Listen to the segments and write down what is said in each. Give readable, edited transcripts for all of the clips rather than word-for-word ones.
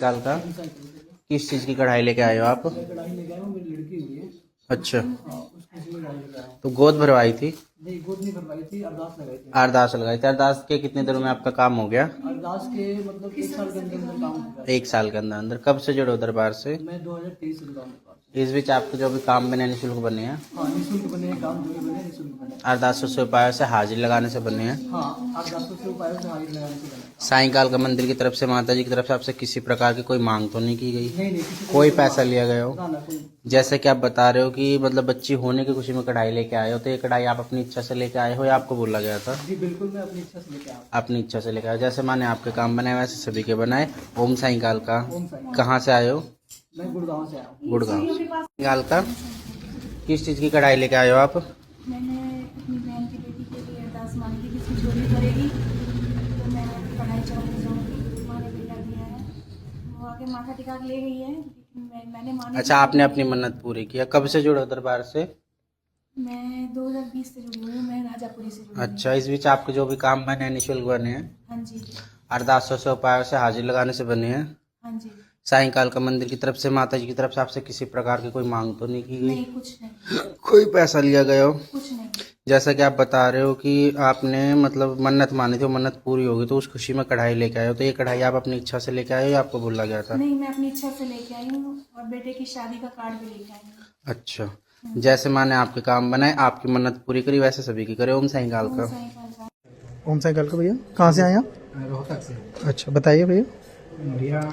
Cycle का किस चीज़ की कढ़ाई लेके आए हो आप? कढ़ाई लेके आया हूँ, मेरी लड़की हुई है। अच्छा, हाँ, उसकी इसलिए कढ़ाई लेके आया हूँ। तो गोद भरवाई थी? नहीं, गोद नहीं भरवाई थी, अरदास लगाई थी। अरदास लगाई थी। अरदास के कितने दिनों में आपका काम हो गया? अरदास के मतलब 1 साल के अंदर अंदर काम हो गया। 1 साल के अंदर अंदर। कब से जुड़े हो दरबार से? मैं 2023 से जुड़ा हूँ। इस बीच आपके जो भी काम बने निःशुल्क बने हैं? हाँ, निःशुल्क बने हैं, काम जो भी बने निःशुल्क बने। अरदासों से उपायों से हाजिरी लगाने से बने हैं? हाँ, अरदासों से उपायों से हाजिर लगाने से बने। साईं का मंदिर की तरफ से, माता जी की तरफ से आपसे किसी प्रकार की कोई मांग तो नहीं की गई? नहीं, किसी कोई पैसा लिया गया हो? ना ना कोई। जैसे कि आप बता रहे हो कि मतलब बच्ची होने की खुशी में कढ़ाई लेके आए हो, तो ये कढ़ाई आप अपनी इच्छा से लेके आए हो या आपको बोला गया था? जी बिल्कुल, मैं अपनी इच्छा से लेके आया हूँ। अपनी इच्छा से लेके आए। जैसे माने आपके काम बनाए वैसे सभी के बनाए। ओम साईं काल का। ओम साईं। कहाँ से आए हो? मैं गुड़गांव से आया हूँ। गुड़गांव काल का किस चीज़ की कढ़ाई लेके आए हो आप? मैंने अपनी बहन की बेटी के लिए अरदास मांगी कि इसकी चोरी करेगी तो मैं पढ़ाई चढ़ाने जाऊँगी। माँ ने बेटा दिया है, वो आके माथा टिका के ले गई है, लेकिन मैंने मानी। अच्छा, आपने अपनी मन्नत पूरी किया। कब से जुड़े हो दरबार से? मैं 2020 से जुड़ी हूँ, मैं राजापुरी से जुड़ी हूँ। अच्छा, इस बीच आपके जो भी काम बने हैं निःशुल्क बने हैं? हाँ जी। अरदासों से उपायों से हाजिर लगाने से बने हैं? हाँ जी। साईं काल का मंदिर की तरफ से, माता जी की तरफ से आपसे किसी प्रकार की कोई मांग तो नहीं की गई? नहीं, कुछ नहीं। कोई पैसा लिया गया हो? कुछ नहीं। जैसा कि आप बता रहे हो कि आपने मतलब मन्नत मानी थी, वो मन्नत पूरी होगी तो उस खुशी में कढ़ाई लेके आए हो, तो ये कढ़ाई आप अपनी इच्छा से लेके आए हो या आपको बोला गया था? नहीं, मैं अपनी इच्छा से लेके आई हूँ और बेटे की शादी का कार्ड भी लेके आई हूँ। अच्छा, जैसे माने आपके काम बनाए, आपकी मन्नत पूरी करी, वैसे सभी की करे। ओम साईं काल का। ओम साईं काल का। भैया कहाँ से आए आप? रोहतक से। अच्छा, बताइए भैया। भैया,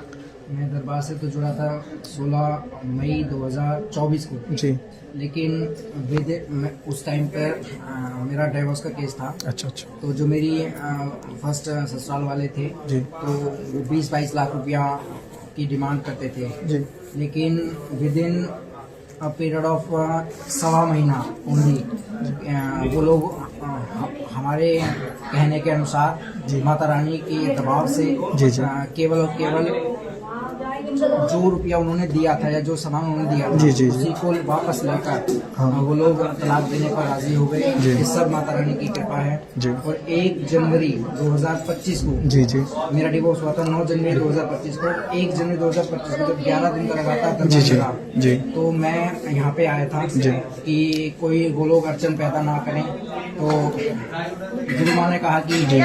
मैं दरबार से तो जुड़ा था 16 मई 2024 को जी। लेकिन उस टाइम पर मेरा डाइवोर्स का केस था। अच्छा। तो जो मेरी फर्स्ट ससुराल वाले थे जी। तो वो 20-22 लाख रुपया की डिमांड करते थे। जी। लेकिन with in a period of 1.25 महीना ओनली वो लोग हमारे कहने के अनुसार माता रानी के दबाव से जी। केवल और केवल जो रुपया उन्होंने दिया था या जो सामान उन्होंने दिया था जी। उसी को वापस लेकर हाँ। वो लोग तलाक देने पर राजी हो गए। जी। ये सब माता रानी की कृपा है। जी। और 1 जनवरी 2025 को जी। मेरा डिवोर्स हुआ था। 9 जनवरी 2025 को 1 जनवरी 2025 को जब 11 दिन का लगातार जी। जी। रहा, जी। तो मैं यहाँ पे आया था जी। कि कोई वो लोग अड़चन पैदा ना करें। तो गुरु माँ ने कहा कि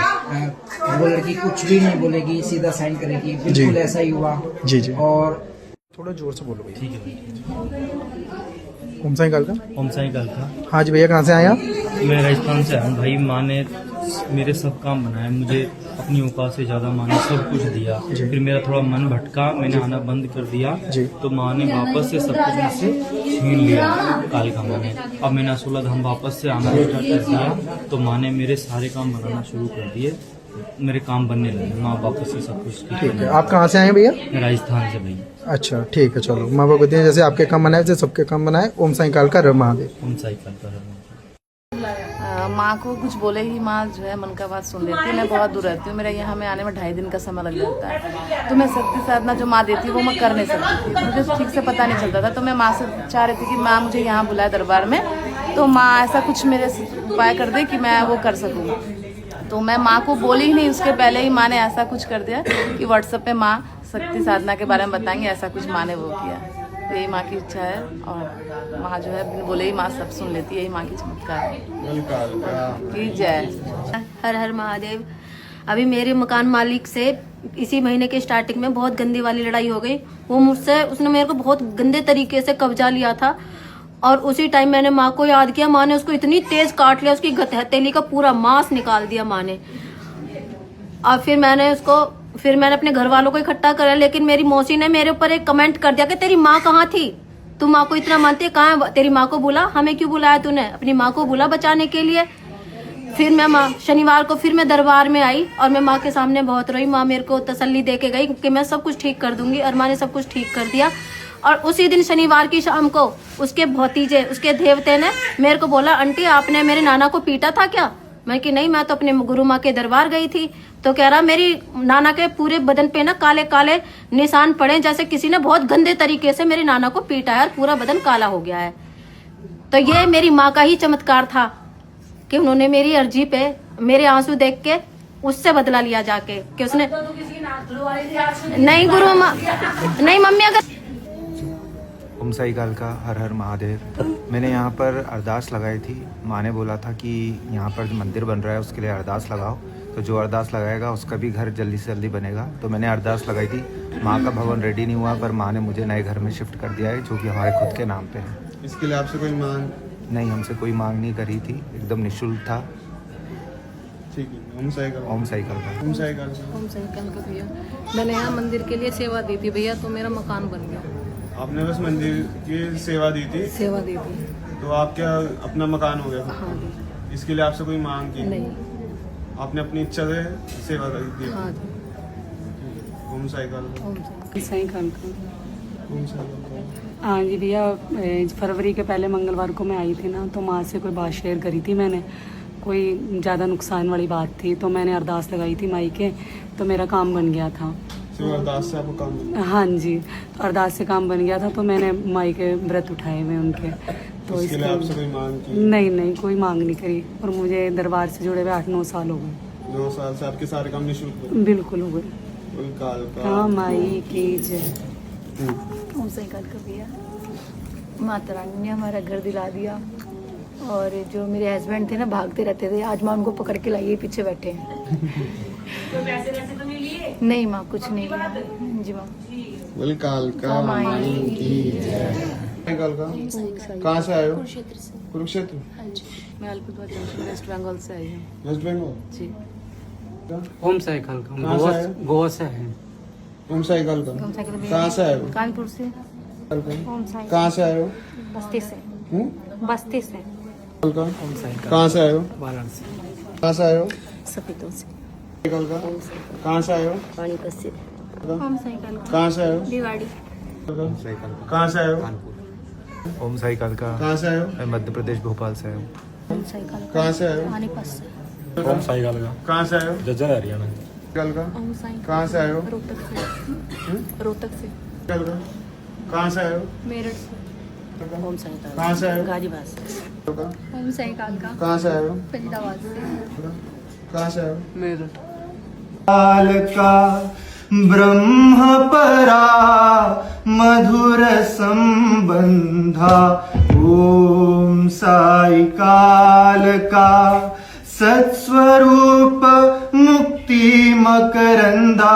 वो लड़की कुछ भी नहीं बोलेगी, सीधा साइन करेगी। बिल्कुल ऐसा ही हुआ। जी। और थोड़ा जोर से बोलो भैया। ठीक है भाई। ओम साईं काल का। ओम साईं काल का। हाँ जी भैया, कहाँ से आए आप? मैं राजस्थान से आया हूँ भाई। माँ ने मेरे सब काम बनाए, मुझे अपनी औकात से ज़्यादा माँ ने सब कुछ दिया। फिर मेरा थोड़ा मन भटका, मैंने आना बंद कर दिया जी। तो माँ ने वापस से सब कुछ मुझसे छीन लिया कालिका माँ ने। अब मैंने 16 धाम वापस से आना स्टार्ट कर दिया तो माँ ने मेरे सारे काम बनाना शुरू कर दिए, मेरे काम बनने लगे। माँ वापस से सब कुछ ठीक है। आप कहाँ से आए हैं भैया? मैं राजस्थान से भाई। अच्छा, ठीक है। चलो, माँ भगवती ने जैसे आपके काम बनाए वैसे सबके काम बनाए। ओम साईं काल का। महादेव। ओम साईं काल का। माँ को कुछ बोले ही माँ जो है मन का बात सुन लेती है। मैं बहुत दूर रहती हूँ, मेरा यहाँ में आने में 2.5 दिन का समय लग जाता है। तो मैं शक्ति साधना जो माँ देती है वो मैं कर नहीं सकती थी, मुझे ठीक से पता नहीं चलता था। तो मैं माँ से चाह रही थी कि माँ मुझे यहाँ बुलाए दरबार में, तो माँ ऐसा कुछ मेरे उपाय कर दे कि मैं वो कर सकूँ। तो मैं माँ को बोली ही नहीं, उसके पहले ही माँ ने ऐसा कुछ कर दिया कि व्हाट्सएप पे माँ शक्ति साधना के बारे में बताएंगे, ऐसा कुछ माँ ने वो किया। तो यही माँ की इच्छा है और माँ जो है बोले ही माँ सब सुन लेती है। यही माँ की चमत्कार है। की जय। हर हर महादेव। अभी मेरे मकान मालिक से इसी महीने के स्टार्टिंग में बहुत गंदी वाली लड़ाई हो गई। वो मुझसे, उसने मेरे को बहुत गंदे तरीके से कब्जा लिया था और उसी टाइम मैंने माँ को याद किया। माँ ने उसको इतनी तेज काट लिया, उसकी हथेली का पूरा मांस निकाल दिया माँ ने। और फिर मैंने अपने घर वालों को इकट्ठा करा, लेकिन मेरी मौसी ने मेरे ऊपर एक कमेंट कर दिया कि तेरी माँ कहाँ थी, तू माँ को इतना मानती है, कहाँ है तेरी माँ को बुला। हमें क्यों बुलाया तूने? अपनी माँ को बुला बचाने के लिए। फिर मैं शनिवार को फिर मैं दरबार में आई और मैं माँ के सामने बहुत रोई। माँ मेरे को तसल्ली दे के गई कि मैं सब कुछ ठीक कर दूंगी, और माँ ने सब कुछ ठीक कर दिया। और उसी दिन शनिवार की शाम को उसके भतीजे, उसके देवते ने मेरे को बोला, आंटी आपने मेरे नाना को पीटा था क्या? मैं कि नहीं, मैं तो अपने गुरु माँ के दरबार गई थी। तो कह रहा मेरी नाना के पूरे बदन पे ना काले काले निशान पड़े, जैसे किसी ने बहुत गंदे तरीके से मेरे नाना को पीटा है और पूरा बदन काला हो गया है। तो ये मेरी माँ का ही चमत्कार था कि उन्होंने मेरी अर्जी पे मेरे आंसू देख के उससे बदला लिया जाके कि उसने नहीं गुरु नहीं मम्मी अगर ओम साई कालका हर हर महादेव। मैंने यहाँ पर अरदास लगाई थी। माँ ने बोला था कि यहाँ पर मंदिर बन रहा है उसके लिए अरदास लगाओ, तो जो अरदास लगाएगा उसका भी घर जल्दी से जल्दी बनेगा। तो मैंने अरदास लगाई थी। माँ का भवन रेडी नहीं हुआ पर माँ ने मुझे नए घर में शिफ्ट कर दिया है जो कि हमारे खुद के नाम पे है। इसके लिए आपसे कोई मांग? नहीं, हमसे कोई मांग नहीं करी थी, एकदम निःशुल्क था। ठीक है। ओम साई कालका। ओम साई कालका। ओम साई कालका। ओम साई कालका भैया, मैंने यहाँ मंदिर के लिए सेवा दी थी भैया, तो मेरा मकान बन गया। आपने बस मंदिर की सेवा दी थी? सेवा दी थी। तो आप क्या अपना मकान हो गया? हाँ दी। इसके लिए आपसे कोई मांग की? नहीं। आपने अपनी इच्छा से सेवा कर दी? हाँ दी। ओम साई कालका। ओम साई कालका। ओम साई कालका। हाँ जी भैया, फरवरी के पहले मंगलवार को मैं आई थी ना, तो माँ से कोई बात शेयर करी थी मैंने, कोई ज़्यादा नुकसान वाली बात थी, तो मैंने अरदास लगाई थी माई के, तो मेरा काम बन गया था। तो अरदास से आपको काम बन? हाँ जी, अरदास से काम बन गया था, तो मैंने माई के व्रत उठाए हुए उनके। तो इसके लिए आपसे कोई मांग की? नहीं, कोई मांग नहीं करी। और मुझे दरबार से जुड़े हुए 8-9 साल हो गए। 9 साल से आपके सारे काम निःशुल्क हुए? बिल्कुल हो गए। ओम कालका। हाँ माई की जय। ओम साई कालका भैया, माता रानी ने हमारा घर दिला दिया, और जो मेरे हस्बैंड थे ना भागते रहते थे, आज माँ उनको पकड़ के लाई, पीछे बैठे हैं। तो पैसे तो नहीं लिए? नहीं माँ, कुछ नहीं लिया जी माँ। बोले कालका माई की जय। कालका। कहाँ से आए हो? कुरुक्षेत्र। मैं अलीपुरद्वार जंक्शन वेस्ट बंगाल से आई हूँ। वेस्ट बंगाल जी। ओम साई कालका, कहाँ से आए हो? गोवा से है। ओम साई कालका। कहाँ से आए हो? कानपुर से। कहाँ से आए हो? बस्ती से। बस्ती से। कालका। कहाँ से आए हो? वाराणसी। कहाँ से आए हो? सफेदों से। कालका। कहाँ से आए हो? पानीपत से। कहाँ से आए हो? दिवाड़ी। ओम साई कालका। कहाँ से आए हो? कानपुर। ओम साई कालका। कहाँ से आए हो? मैं मध्य प्रदेश भोपाल से हूँ। ओम साई कालका। कहाँ से आए हो? पानीपत से। ओम साई कालका। कहाँ से आए हो? जज्जर हरियाणा। कालका। ओम साई कहाँ से आए हो? रोहतक से। रोहतक से। कालका। कहाँ से आए हो? मेरठ से। ओम साई कालका। कहाँ से आए हो? गाजीबाद से। कालका। ओम साई कालका। कहाँ से आए हो? फरीदाबाद से। कहाँ से आए हो? मेरठ। कालका ब्रह्मपरा मधुर संबंधा। ओम साई कालका सत्स्वरूप मुक्ति मकरंदा।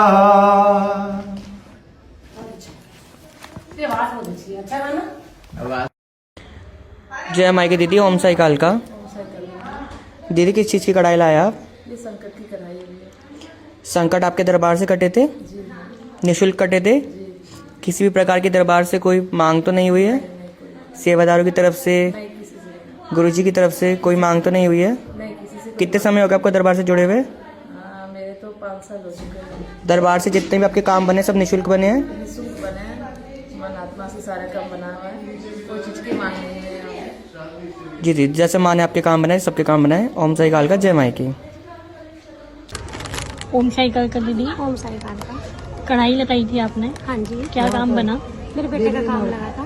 जय माई की दीदी। ओम साई कालका। दीदी किस चीज़ की कढ़ाई लाया आप? ये संकट की कढ़ाई है। संकट आपके दरबार से कटे थे? निःशुल्क कटे थे? किसी भी प्रकार के दरबार से कोई मांग तो नहीं हुई है? सेवादारों की तरफ से, गुरुजी की तरफ से कोई मांग तो नहीं हुई है? नहीं, किसी से। कितने समय हो गया आपको दरबार से जुड़े हुए? मेरे तो 5 साल हो चुके हैं। दरबार से जितने भी आपके काम बने सब निःशुल्क बने हैं? निःशुल्क बने हैं, मन आत्मा से सारा काम बना हुआ है, कोई चीज़ की मांग नहीं है यहाँ पे। जी जी, जैसे माँ ने आपके काम बनाए सबके काम बनाए। ओम साई कालका। जय माई की। ओम साई कालका दीदी, ओम साई कालका। कढ़ाई लगाई थी आपने, हाँ जी। क्या काम बना? मेरे बेटे का काम लगा था।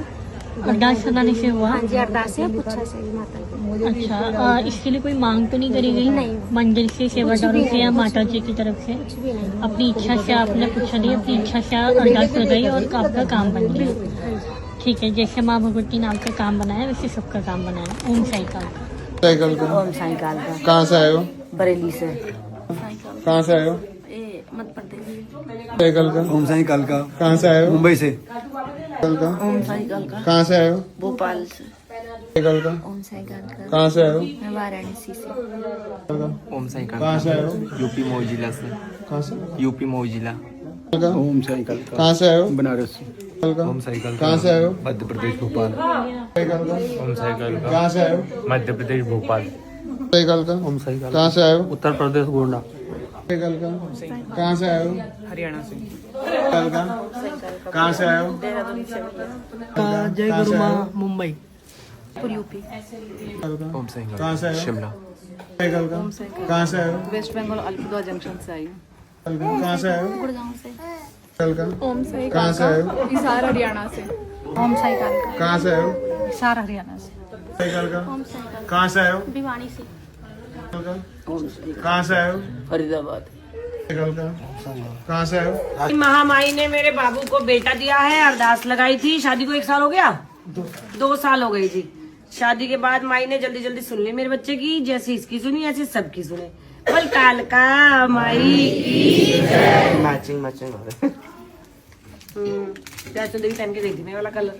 अरदास कराने से हुआ? हाँ जी, अरदास से पुच्छा से माता की। अच्छा, इसके लिए कोई मांग तो नहीं करी गई? नहीं। मंदिर से, सेवादारों से या माता जी की तरफ से? कुछ भी नहीं। अपनी इच्छा से आपने पूछा दी, अपनी इच्छा से अरदास लगाई और आपका काम बन गया। हाँ जी। ठीक है, जैसे माँ भगवती ने आपका काम बनाया वैसे सबका काम बनाया। ओम साई कालका। साई कालका। ओम साई कालका। कहाँ से आए हो? बरेली से। कहाँ से आए हो? मध्य प्रदेश। साई कालका। ओम साई कालका। कहाँ से आए हो? मुंबई से। कालका। ओम साई कालका। कहाँ से आए हो? भोपाल से। साई कालका। ओम साई कालका। कहाँ से आए हो? मैं वाराणसी से। कालका। ओम साई कहाँ से आए हो? यूपी मऊ जिला से। कहाँ से? यूपी मऊ जिला। कालका। ओम साई कालका। कहाँ से आए हो? बनारस। कालका। ओम साई कालका। कहाँ से आए हो? मध्य प्रदेश भोपाल। साई कालका। ओम साई कालका। कहाँ से आए हो? मध्य प्रदेश भोपाल। साई कालका। ओम साई कालका। कहाँ से आए हो? उत्तर प्रदेश गोंडा। साई कालका। कहाँ से आए हो? हरियाणा से। कालका। कहाँ से आए हो? जय गुरु माँ, मुंबई। यूपी। कालका। ओम साई कहाँ से आए हो? शिमला। साई कालका। कहाँ से आए हो? वेस्ट बंगाल अलीपुरद्वार जंक्शन से आई हूँ। कालका। कहाँ से आए हो? गुड़गांव से। कालका। ओम साई कहाँ से आए हो? हिसार हरियाणा से। ओम साई कालका। कहाँ से आए हो? हिसार हरियाणा से। साई कालका। ओम साई कालका। कहाँ से आए हो? भिवानी से। कालका। कहाँ से आए हो? फरीदाबाद। कहाँ से आए हो? महामाई ने मेरे बाबू को बेटा दिया है, अरदास लगाई थी। शादी को 1 साल हो गया, 2 साल हो गई थी। शादी के बाद माई ने जल्दी जल्दी सुन ली मेरे बच्चे की, जैसे इसकी सुनी ऐसे सबकी सुने। बोल कालका माई की जय। मैचिंग मैचिंग हो रहा है। वैष्णो देवी पहन के गई थी मैं वाला कलर।